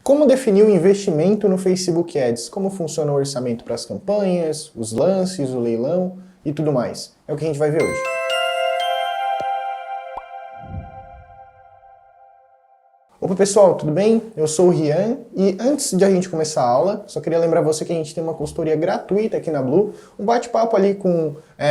Como definir o investimento no Facebook Ads? Como funciona o orçamento para as campanhas, os lances, o leilão e tudo mais? É o que a gente vai ver hoje. Opa pessoal, tudo bem? Eu sou o Rian e antes de a gente começar a aula, só queria lembrar você que a gente tem uma consultoria gratuita aqui na Blue, um bate-papo ali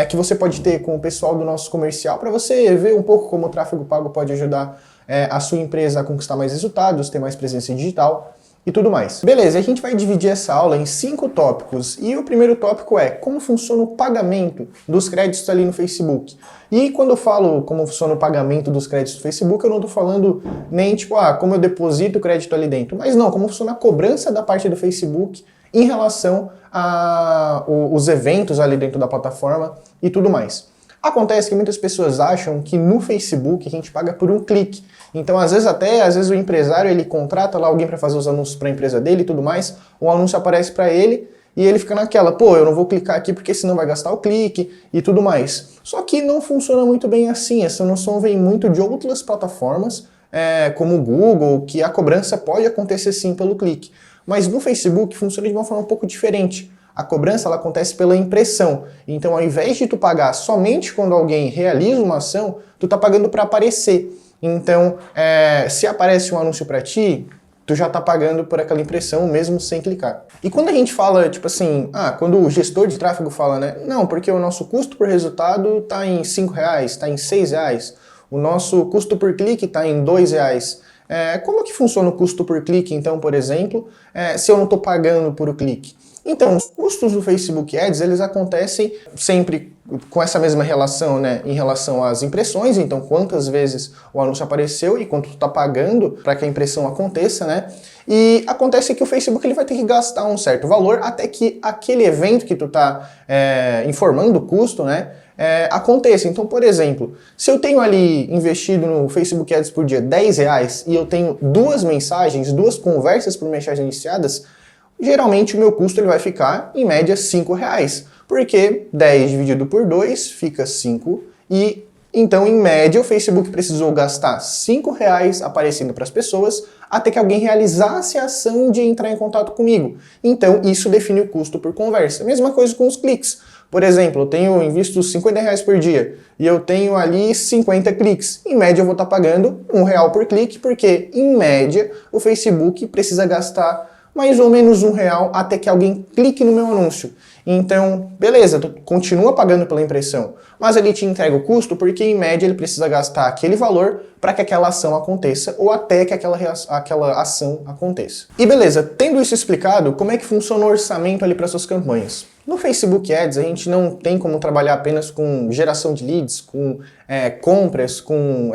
que você pode ter com o pessoal do nosso comercial para você ver um pouco como o tráfego pago pode ajudar a sua empresa a conquistar mais resultados, ter mais presença digital e tudo mais. Beleza, a gente vai dividir essa aula em 5 tópicos e o primeiro tópico é como funciona o pagamento dos créditos ali no Facebook. E quando eu falo como funciona o pagamento dos créditos do Facebook, eu não estou falando nem tipo, como eu deposito o crédito ali dentro, mas não, como funciona a cobrança da parte do Facebook em relação aos eventos ali dentro da plataforma e tudo mais. Acontece que muitas pessoas acham que no Facebook a gente paga por um clique. Então, às vezes o empresário ele contrata lá alguém para fazer os anúncios para a empresa dele e tudo mais, o anúncio aparece para ele e ele fica naquela, pô, eu não vou clicar aqui porque senão vai gastar o clique e tudo mais. Só que não funciona muito bem assim, essa noção vem muito de outras plataformas, como o Google, que a cobrança pode acontecer sim pelo clique. Mas no Facebook funciona de uma forma um pouco diferente. A cobrança ela acontece pela impressão. Então, ao invés de tu pagar somente quando alguém realiza uma ação, tu tá pagando para aparecer. Então, se aparece um anúncio para ti, tu já tá pagando por aquela impressão mesmo sem clicar. E quando a gente fala, tipo assim, quando o gestor de tráfego fala, né? Não, porque o nosso custo por resultado tá em R$5, tá em R$6. O nosso custo por clique tá em R$2. Como que funciona o custo por clique, então, por exemplo, se eu não tô pagando por o clique? Então, os custos do Facebook Ads, eles acontecem sempre com essa mesma relação, né, em relação às impressões, então quantas vezes o anúncio apareceu e quanto tu tá pagando para que a impressão aconteça, né, e acontece que o Facebook ele vai ter que gastar um certo valor até que aquele evento que tu tá informando o custo, né, aconteça. Então, por exemplo, se eu tenho ali investido no Facebook Ads por dia R$10 e eu tenho 2 mensagens, 2 conversas por mensagem iniciadas, geralmente o meu custo ele vai ficar, em média, R$5, porque 10 dividido por 2 fica 5, e então, em média, o Facebook precisou gastar R$5 aparecendo para as pessoas até que alguém realizasse a ação de entrar em contato comigo. Então, isso define o custo por conversa. Mesma coisa com os cliques. Por exemplo, eu invisto R$50 por dia e eu tenho ali 50 cliques. Em média, eu vou estar pagando R$1 por clique, porque, em média, o Facebook precisa gastar mais ou menos R$1 até que alguém clique no meu anúncio. Então, beleza, tu continua pagando pela impressão, mas ele te entrega o custo porque, em média, ele precisa gastar aquele valor para que aquela ação aconteça ou até que aquela ação aconteça. E beleza, tendo isso explicado, como é que funciona o orçamento ali para suas campanhas? No Facebook Ads, a gente não tem como trabalhar apenas com geração de leads, com compras, com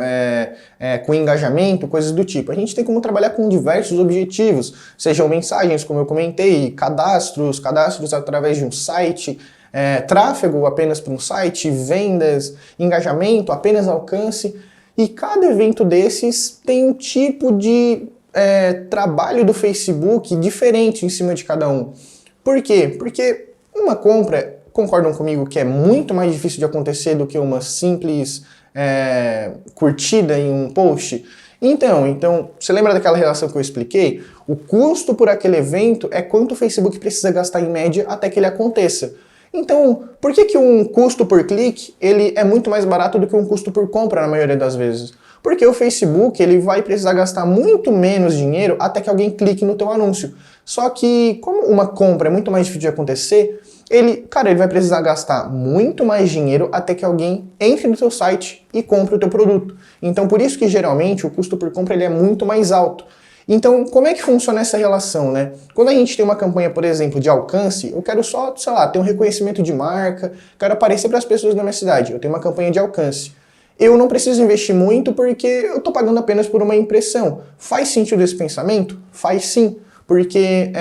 engajamento, coisas do tipo. A gente tem como trabalhar com diversos objetivos, sejam mensagens, como eu comentei, cadastros através de um site, tráfego apenas para um site, vendas, engajamento, apenas alcance. E cada evento desses tem um tipo de trabalho do Facebook diferente em cima de cada um. Por quê? Porque uma compra, concordam comigo que é muito mais difícil de acontecer do que uma simples curtida em um post? Então, você lembra daquela relação que eu expliquei? O custo por aquele evento é quanto o Facebook precisa gastar em média até que ele aconteça. Então, por que um custo por clique ele é muito mais barato do que um custo por compra na maioria das vezes? Porque o Facebook ele vai precisar gastar muito menos dinheiro até que alguém clique no teu anúncio. Só que, como uma compra é muito mais difícil de acontecer, ele vai precisar gastar muito mais dinheiro até que alguém entre no teu site e compre o teu produto. Então, por isso que geralmente o custo por compra ele é muito mais alto. Então, como é que funciona essa relação, né? Quando a gente tem uma campanha, por exemplo, de alcance, eu quero só, sei lá, ter um reconhecimento de marca, quero aparecer para as pessoas da minha cidade, eu tenho uma campanha de alcance. Eu não preciso investir muito porque eu estou pagando apenas por uma impressão. Faz sentido esse pensamento? Faz sim, porque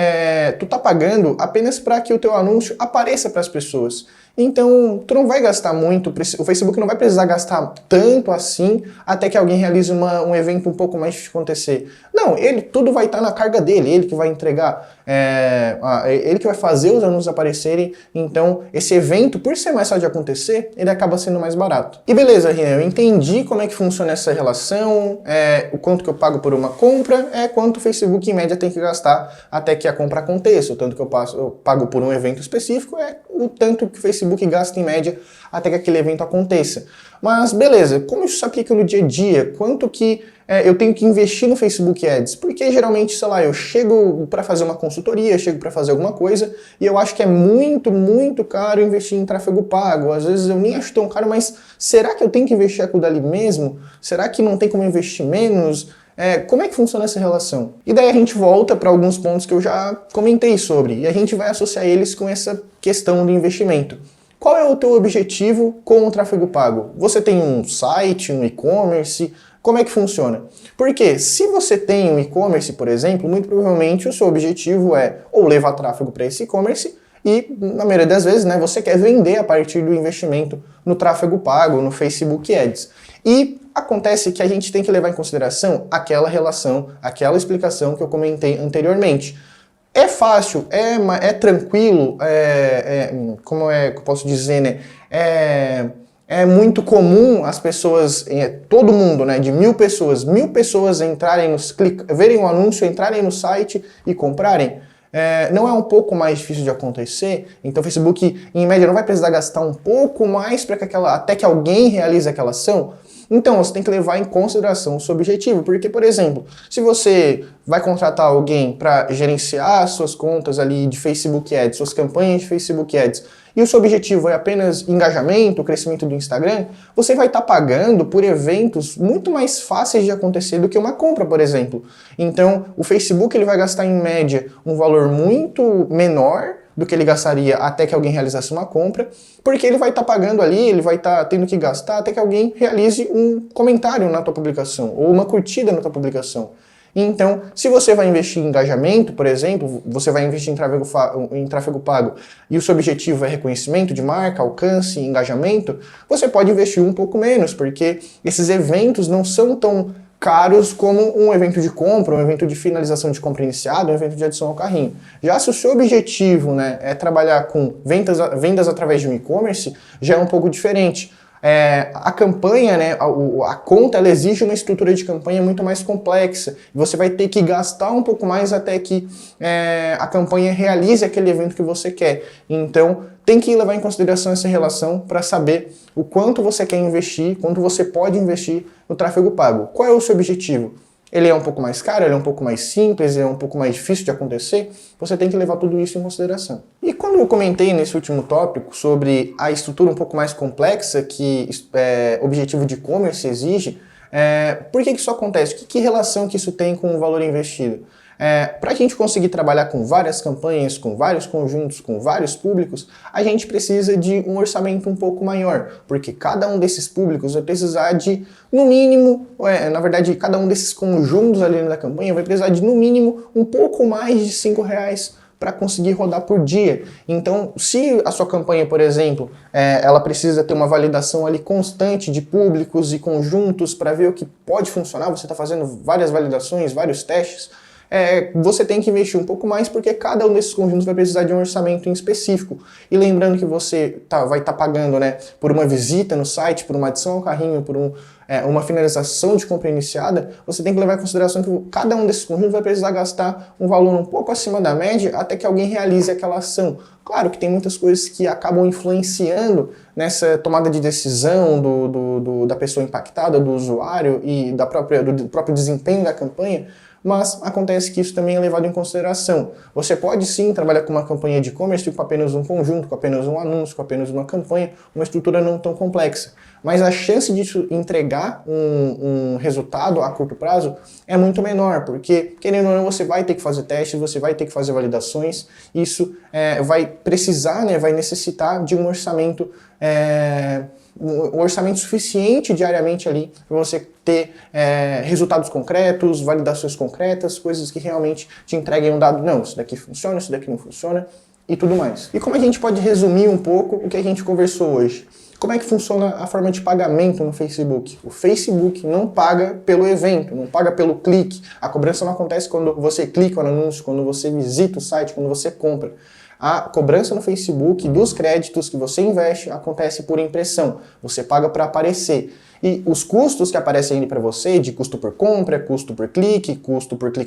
tu está pagando apenas para que o teu anúncio apareça para as pessoas. Então, tu não vai gastar muito, o Facebook não vai precisar gastar tanto assim até que alguém realize um evento um pouco mais difícil de acontecer. Não, tudo vai estar na carga dele, ele que vai entregar, ele que vai fazer os anúncios aparecerem, então esse evento, por ser mais fácil de acontecer, ele acaba sendo mais barato. E beleza, Rian, eu entendi como é que funciona essa relação, o quanto que eu pago por uma compra, quanto o Facebook em média tem que gastar até que a compra aconteça, o tanto que eu pago por um evento específico o tanto que o Facebook gasta em média até que aquele evento aconteça. Mas beleza, como isso se aplica no dia a dia? Quanto que eu tenho que investir no Facebook Ads? Porque geralmente, sei lá, eu chego para fazer uma consultoria, chego para fazer alguma coisa e eu acho que é muito, muito caro investir em tráfego pago. Às vezes eu nem acho tão caro, mas será que eu tenho que investir aquilo dali mesmo? Será que não tem como investir menos? Como é que funciona essa relação? E daí a gente volta para alguns pontos que eu já comentei sobre, e a gente vai associar eles com essa questão do investimento. Qual é o teu objetivo com o tráfego pago? Você tem um site, um e-commerce? Como é que funciona? Porque se você tem um e-commerce, por exemplo, muito provavelmente o seu objetivo é ou levar tráfego para esse e-commerce e, na maioria das vezes, você quer vender a partir do investimento no tráfego pago, no Facebook Ads. E acontece que a gente tem que levar em consideração aquela relação, aquela explicação que eu comentei anteriormente. É fácil, é tranquilo, como que eu posso dizer, né? É muito comum as pessoas, todo mundo, né, de 1000 pessoas entrarem verem um anúncio, entrarem no site e comprarem. Não é um pouco mais difícil de acontecer? Então o Facebook, em média, não vai precisar gastar um pouco mais para até que alguém realize aquela ação? Então, você tem que levar em consideração o seu objetivo, porque, por exemplo, se você vai contratar alguém para gerenciar as suas contas ali de Facebook Ads, suas campanhas de Facebook Ads, e o seu objetivo é apenas engajamento, crescimento do Instagram, você vai estar pagando por eventos muito mais fáceis de acontecer do que uma compra, por exemplo. Então, o Facebook ele vai gastar, em média, um valor muito menor do que ele gastaria até que alguém realizasse uma compra, porque ele vai estar pagando ali, ele vai estar tendo que gastar até que alguém realize um comentário na tua publicação, ou uma curtida na tua publicação. Então, se você vai investir em engajamento, por exemplo, você vai investir em tráfego pago e o seu objetivo é reconhecimento de marca, alcance, engajamento, você pode investir um pouco menos, porque esses eventos não são tão caros como um evento de compra, um evento de finalização de compra iniciada, um evento de adição ao carrinho. Já se o seu objetivo é trabalhar com vendas através de um e-commerce, já é um pouco diferente. A campanha, a conta, ela exige uma estrutura de campanha muito mais complexa. Você vai ter que gastar um pouco mais até que a campanha realize aquele evento que você quer. Então, tem que levar em consideração essa relação para saber o quanto você quer investir, quanto você pode investir no tráfego pago. Qual é o seu objetivo? Ele é um pouco mais caro, ele é um pouco mais simples, ele é um pouco mais difícil de acontecer? Você tem que levar tudo isso em consideração. E quando eu comentei nesse último tópico sobre a estrutura um pouco mais complexa que objetivo de e-commerce exige, por que isso acontece? Que relação que isso tem com o valor investido? Para a gente conseguir trabalhar com várias campanhas, com vários conjuntos, com vários públicos, a gente precisa de um orçamento um pouco maior, porque cada um desses públicos vai precisar de, no mínimo, na verdade, cada um desses conjuntos ali da campanha vai precisar de, no mínimo, um pouco mais de R$5 para conseguir rodar por dia. Então, se a sua campanha, por exemplo, ela precisa ter uma validação ali constante de públicos e conjuntos para ver o que pode funcionar, você está fazendo várias validações, vários testes, você tem que investir um pouco mais porque cada um desses conjuntos vai precisar de um orçamento em específico. E lembrando que você vai estar pagando por uma visita no site, por uma adição ao carrinho, por uma finalização de compra iniciada, você tem que levar em consideração que cada um desses conjuntos vai precisar gastar um valor um pouco acima da média até que alguém realize aquela ação. Claro que tem muitas coisas que acabam influenciando nessa tomada de decisão da pessoa impactada, do usuário e do próprio desempenho da campanha, mas acontece que isso também é levado em consideração. Você pode sim trabalhar com uma campanha de e-commerce com apenas um conjunto, com apenas um anúncio, com apenas uma campanha, uma estrutura não tão complexa. Mas a chance disso entregar um resultado a curto prazo é muito menor, porque, querendo ou não, você vai ter que fazer testes, você vai ter que fazer validações, isso vai precisar, vai necessitar de um orçamento suficiente diariamente ali para você ter resultados concretos, validações concretas, coisas que realmente te entreguem um dado, não, isso daqui funciona, isso daqui não funciona. e tudo mais. E como a gente pode resumir um pouco o que a gente conversou hoje? Como é que funciona a forma de pagamento no Facebook? O Facebook não paga pelo evento, não paga pelo clique. A cobrança não acontece quando você clica no anúncio, quando você visita o site, quando você compra. A cobrança no Facebook dos créditos que você investe acontece por impressão. Você paga para aparecer. E os custos que aparecem ali para você, de custo por compra, custo por clique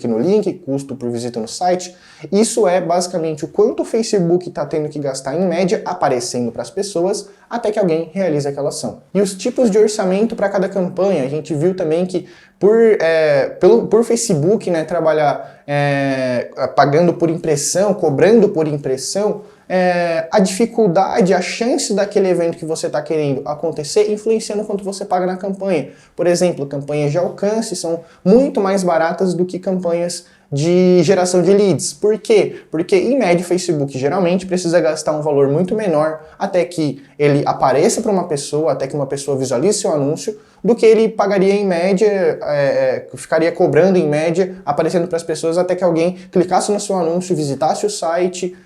no link, custo por visita no site, isso é basicamente o quanto o Facebook está tendo que gastar em média aparecendo para as pessoas até que alguém realize aquela ação. E os tipos de orçamento para cada campanha, a gente viu também que por Facebook, né, trabalhar pagando por impressão, cobrando por impressão, a dificuldade, a chance daquele evento que você está querendo acontecer influenciando quanto você paga na campanha. Por exemplo, campanhas de alcance são muito mais baratas do que campanhas de geração de leads. Por quê? Porque em média o Facebook geralmente precisa gastar um valor muito menor até que ele apareça para uma pessoa, até que uma pessoa visualize seu anúncio, do que ele pagaria em média, ficaria cobrando em média, aparecendo para as pessoas até que alguém clicasse no seu anúncio, visitasse o site,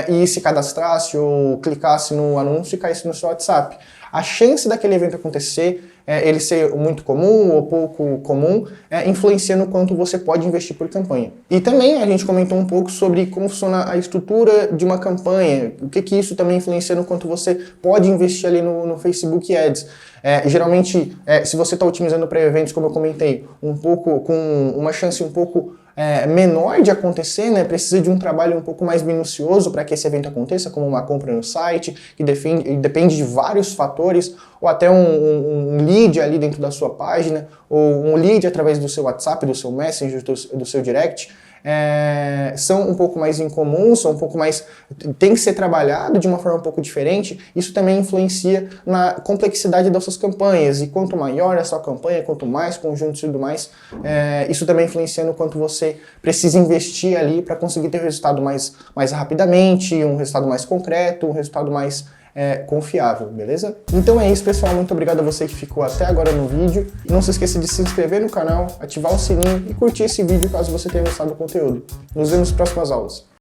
e se cadastrasse ou clicasse no anúncio e caísse no seu WhatsApp. A chance daquele evento acontecer, ele ser muito comum ou pouco comum, influencia no quanto você pode investir por campanha. E também a gente comentou um pouco sobre como funciona a estrutura de uma campanha, o que isso também influencia no quanto você pode investir ali no Facebook Ads. Geralmente, se você está otimizando para eventos, como eu comentei, um pouco com uma chance um pouco menor de acontecer, né? Precisa de um trabalho um pouco mais minucioso para que esse evento aconteça, como uma compra no site, que depende de vários fatores, ou até um lead ali dentro da sua página, ou um lead através do seu WhatsApp, do seu Messenger, do seu Direct. São um pouco mais incomuns, são um pouco mais... tem que ser trabalhado de uma forma um pouco diferente. Isso também influencia na complexidade das suas campanhas, e quanto maior a sua campanha, quanto mais conjuntos e tudo mais, isso também influencia no quanto você precisa investir ali para conseguir ter um resultado mais rapidamente, um resultado mais concreto, um resultado mais confiável, beleza? Então é isso, pessoal, muito obrigado a você que ficou até agora no vídeo. Não se esqueça de se inscrever no canal, ativar o sininho e curtir esse vídeo caso você tenha gostado do conteúdo. Nos vemos nas próximas aulas.